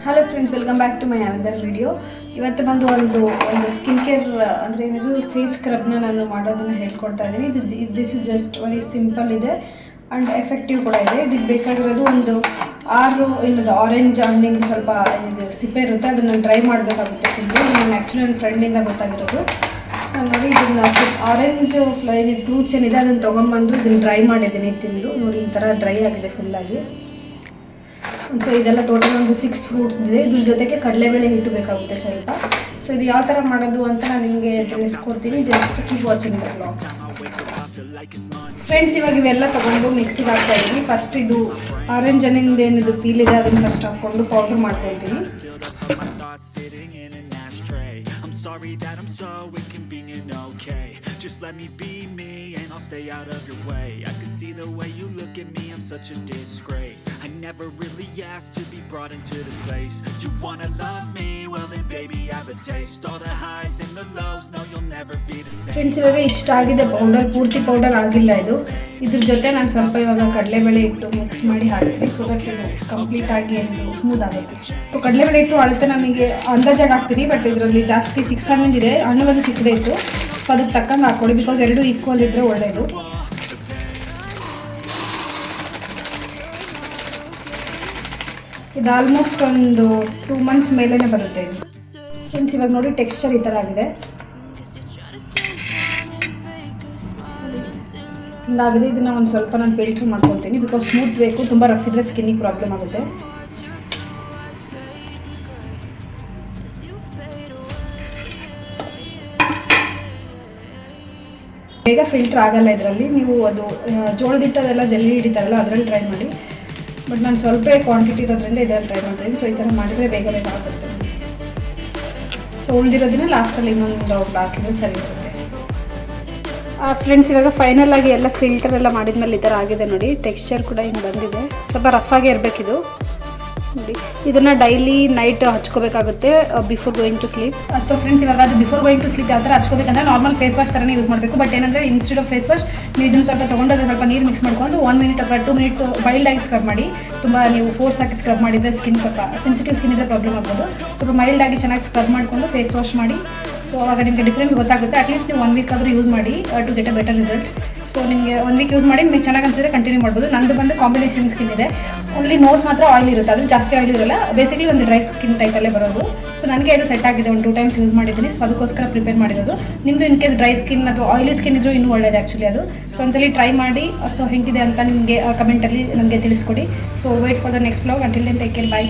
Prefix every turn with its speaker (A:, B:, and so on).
A: Hello friends, welcome back to my another video. ಇವತ್ತು ಬಂದು ಒಂದು ಸ್ಕಿನ್ ಕೇರ್ ಅಂದರೆ ಏನಿದು ಫೇಸ್ ಸ್ಕ್ರಬ್ನ ನಾನು ಮಾಡೋದನ್ನು ಹೇಳ್ಕೊಡ್ತಾ ಇದ್ದೀನಿ. This is just very simple ಇದೆ ಆ್ಯಂಡ್ ಎಫೆಕ್ಟಿವ್ ಕೂಡ ಇದೆ. ಇದಕ್ಕೆ ಬೇಕಾಗಿರೋದು ಒಂದು 6 ಆರೆಂಜ್ ಹಣ್ಣಿಂದ ಸ್ವಲ್ಪ ಏನಿದೆ ಸಿಪ್ಪೆ ಇರುತ್ತೆ, ಅದನ್ನು ಡ್ರೈ ಮಾಡಬೇಕಾಗುತ್ತೆ. ತಿಂದು ನಾನು ಆ್ಯಕ್ಚುಲಿ ನನ್ನ ಫ್ರೆಂಡಿಂದ ಗೊತ್ತಾಗಿರೋದು. ನೋಡಿ, ಇದನ್ನು ಆರೆಂಜ್ ಏನಿದೆ ಫ್ರೂಟ್ಸ್ ಏನಿದೆ ಅದನ್ನು ತೊಗೊಂಡ್ಬಂದು ಇದನ್ನು ಡ್ರೈ ಮಾಡಿದ್ದೀನಿ ತಿಂದು. ನೋಡಿ, ಈ ಥರ ಡ್ರೈ ಆಗಿದೆ ಫುಲ್ಲಾಗಿ. ಸೊ ಇದೆಲ್ಲ ಟೋಟಲ್ ಒಂದು 6 ಫ್ರೂಟ್ಸ್ ಇದೆ. ಇದ್ರ ಜೊತೆಗೆ ಕಡಲೆಬೇಳೆ ಹಿಟ್ಟು ಬೇಕಾಗುತ್ತೆ ಸ್ವಲ್ಪ. ಸೊ ಇದು ಯಾವ ಥರ ಮಾಡೋದು ಅಂತ ನಾನು ನಿಮಗೆ ತಿಳಿಸ್ಕೊಡ್ತೀನಿ. Just keep watching the vlog. Friends, ಇವಾಗ ಇವೆಲ್ಲ ತೊಗೊಂಡು ಮಿಕ್ಸಿಗೆ ಹಾಕ್ತಾ ಇದ್ದೀನಿ. ಫಸ್ಟ್ ಇದು ಆರೆಂಜ್ ಹಣ್ಣಿಂದ ಏನಿದು ಪೀಲ್ ಇದೆ ಅದನ್ನು ಫಸ್ಟ್ ಹಾಕ್ಕೊಂಡು ಪೌಡ್ರ್ ಮಾಡ್ಕೊಳ್ತೀನಿ. Sorry that I'm so inconvenient, okay. Just let me be me and I'll stay out of your way. I can see the way you look at me, I'm such a disgrace. I never really asked to be brought into this place. You wanna love me? Well then baby have a taste. All the highs and the lows, no you'll never be the same. Friends, ಇವಾಗ ಇಷ್ಟ ಆಗಿದೆ powder, ಪೂರ್ತಿ powder ಆಗಿಲ್ಲ ಇದು. ಇದ್ರ ಜೊತೆ ನಾನು ಸ್ವಲ್ಪ ಇವಾಗ ಕಡಲೆಬೇಳೆ ಹಿಟ್ಟು ಮಿಕ್ಸ್ ಮಾಡಿ ಹಾಕ್ತೀನಿ. ಸೊ ದಟ್ ಇದು ಕಂಪ್ಲೀಟ್ ಆಗಿ ಸ್ಮೂತ್ ಆಗುತ್ತೆ. ಸೊ ಕಡಲೆಬೇಳೆ ಹಿಟ್ಟು ಅಳತೆ ನನಗೆ ಅಂದಾಜಾಗಿ ಹಾಕ್ತೀನಿ, ಬಟ್ ಇದರಲ್ಲಿ ಜಾಸ್ತಿ 6 ಹಣ್ಣಿಂದಿದೆ, ಹಣ್ಣು ಒಂದು ಚಿಕ್ಕದೇ ಇತ್ತು. ಸೊ ಅದಕ್ಕೆ ತಕ್ಕಂಗೆ ಹಾಕ್ಕೊಳ್ಳಿ, ಬಿಕಾಸ್ 2 ಈಕ್ವಲ್ ಇದ್ದರೆ ಒಳ್ಳೆಯದು. ಇದು ಆಲ್ಮೋಸ್ಟ್ ಒಂದು 2 ಮಂತ್ಸ್ ಮೇಲೇ ಬರುತ್ತೆ ಇದು. ಫ್ರೆಂಡ್ಸ್, ಇವಾಗ ನೋಡಿ ಟೆಕ್ಸ್ಚರ್ ಈ ಥರ ಆಗಿದೆ. ಹಿಂಗಾಗಿದೆ. ಇದನ್ನು ಒಂದು ಸ್ವಲ್ಪ ನಾನು ಫಿಲ್ಟ್ರ್ ಮಾಡ್ಕೊಳ್ತೀನಿ, ಬಿಕಾಸ್ ಸ್ಮೂತ್ ಬೇಕು. ತುಂಬ ರಫ್ ಇದ್ದರೆ ಸ್ಕಿನ್ನಿಗೆ ಪ್ರಾಬ್ಲಮ್ ಆಗುತ್ತೆ. ಬೇಗ ಫಿಲ್ಟ್ರ್ ಆಗಲ್ಲ ಇದರಲ್ಲಿ. ನೀವು ಅದು ಜೋಳದ ಹಿಟ್ಟದೆಲ್ಲ ಜಲ್ಲಿ ಹಿಡಿತಾರಲ್ಲ ಅದರಲ್ಲಿ ಟ್ರೈ ಮಾಡಿ. ಬಟ್ ನಾನು ಸ್ವಲ್ಪ ಕ್ವಾಂಟಿಟಿ ಇರೋದ್ರಿಂದ ಇದರಲ್ಲಿ ಟ್ರೈ ಮಾಡ್ತಾಯಿದ್ದೀನಿ. ಸೊ ಈ ಥರ ಮಾಡಿದರೆ ಬೇಗ ಆಗುತ್ತೆ. ಸೊ ಉಳಿದಿರೋದನ್ನ ಲಾಸ್ಟಲ್ಲಿ ಇನ್ನೊಂದು ಹಾಕಿದ್ರೆ ಸರಿ ಬರುತ್ತೆ. ಫ್ರೆಂಡ್ಸ್, ಇವಾಗ ಫೈನಲ್ ಆಗಿ ಎಲ್ಲ ಫಿಲ್ಟರ್ ಎಲ್ಲ ಮಾಡಿದ್ಮೇಲೆ ಈ ಥರ ಆಗಿದೆ ನೋಡಿ. ಟೆಕ್ಸ್ಚರ್ ಕೂಡ ಹಿಂಗೆ ಬಂದಿದೆ. ಸ್ವಲ್ಪ ರಫಾಗೇ ಇರಬೇಕಿದು. ನೋಡಿ, ಇದನ್ನು ಡೈಲಿ ನೈಟ್ ಹಚ್ಕೋಬೇಕಾಗುತ್ತೆ before going to sleep. So friends, ಇವಾಗ ಅದು ಬಿಫೋರ್ ಗೋಯಿಂಗ್ ಟು ಸ್ಲೀಪ್ ಯಾವ ಥರ ಹಚ್ಕೋಬೇಕಂದ್ರೆ ನಾರ್ಮಲ್ ಫೇಸ್ ವಾಶ್ ಥರನೇ ಯೂಸ್ ಮಾಡಬೇಕು. ಬಟ್ ಏನಂದರೆ ಇನ್ಸ್ಟೆಡ್ ಆಫ್ ಫೇಸ್ ವಾಶ್ ನೀವು ಇದನ್ನು ಸ್ವಲ್ಪ ತೊಗೊಂಡಾಗ ಸ್ವಲ್ಪ ನೀರು ಮಿಕ್ಸ್ ಮಾಡ್ಕೊಂಡು 1 ಮಿನಿಟ್ ಅಥವಾ 2 ಮಿನಿಟ್ಸ್ ಮೈಲ್ಡ್ ಆಗಿ ಸ್ಕ್ರಬ್ ಮಾಡಿ. ತುಂಬ ನೀವು ಫೋರ್ಸ್ ಹಾಕಿ ಸ್ಕ್ರಬ್ ಮಾಡಿದರೆ ಸ್ಕಿನ್ ಸ್ವಲ್ಪ ಸೆನ್ಸಿಟಿವ್ ಸ್ಕಿನ್ ಇದ್ದರೆ ಪ್ರಾಬ್ಲಮ್ ಆಗ್ಬೋದು. ಸ್ವಲ್ಪ ಮೈಲ್ಡ್ ಆಗಿ ಚೆನ್ನಾಗಿ ಸ್ಕ್ರಬ್ ಮಾಡಿಕೊಂಡು ಫೇಸ್ ವಾಶ್ ಮಾಡಿ. ಸೊ ಆವಾಗ ನಿಮಗೆ ಡಿಫ್ರೆನ್ಸ್ ಗೊತ್ತಾಗುತ್ತೆ. ಅಟ್ಲೀಸ್ಟ್ ನೀವು 1 ವೀಕ್ ಆದರೂ ಯೂಸ್ ಮಾಡಿ to get a better result. So ನಿಮಗೆ 1 ವೀಕ್ ಯೂಸ್ ಮಾಡಿ ನಿಮಗೆ ಚೆನ್ನಾಗಿ ಅನಿಸಿದ್ರೆ ಕಂಟಿನ್ಯೂ ಮಾಡ್ಬೋದು. ನಂದು ಬಂದು ಕಾಂಬಿನೇಷನ್ ಸ್ಕಿನ್ ಇದೆ. ಓನ್ಲಿ ನೋಸ್ ಮಾತ್ರ ಆಯಿಲ್ ಇರುತ್ತೆ, ಅದು ಜಾಸ್ತಿ ಆಯಿಲ್ ಇರಲ್ಲ. ಬೇಸಿಕಲಿ ಒಂದು ಡ್ರೈ ಸ್ಕಿನ್ ಟೈಪಲ್ಲೇ ಬರೋದು. ಸೊ ನನಗೆ ಇದು ಸೆಟ್ ಆಗಿದೆ. 1-2 ಟೈಮ್ಸ್ ಯೂಸ್ ಮಾಡಿದ್ದೀನಿ. ಸೊ ಅದಕ್ಕೋಸ್ಕರ ಪ್ರಿಪೇರ್ ಮಾಡಿರೋದು. ನಿಮ್ಮದು ಇನ್ ಕೇಸ್ ಡ್ರೈ ಸ್ಕಿನ್ ಅಥವಾ ಆಯಿಲಿ ಸ್ಕಿನ್ ಇದ್ರೂ ಇನ್ನೂ ಒಳ್ಳೆಯದು ಆ್ಯಕ್ಚುಲಿ ಅದು. ಸೊ ಒಂದ್ಸಲಿ ಟ್ರೈ ಮಾಡಿ. ಸೊ ಹೆಂಗಿದೆ ಅಂತ ನಿಮಗೆ ಕಮೆಂಟಲ್ಲಿ ನನಗೆ ತಿಳಿಸ್ಕೊಡಿ. So wait for the next vlog. Until then take care, by.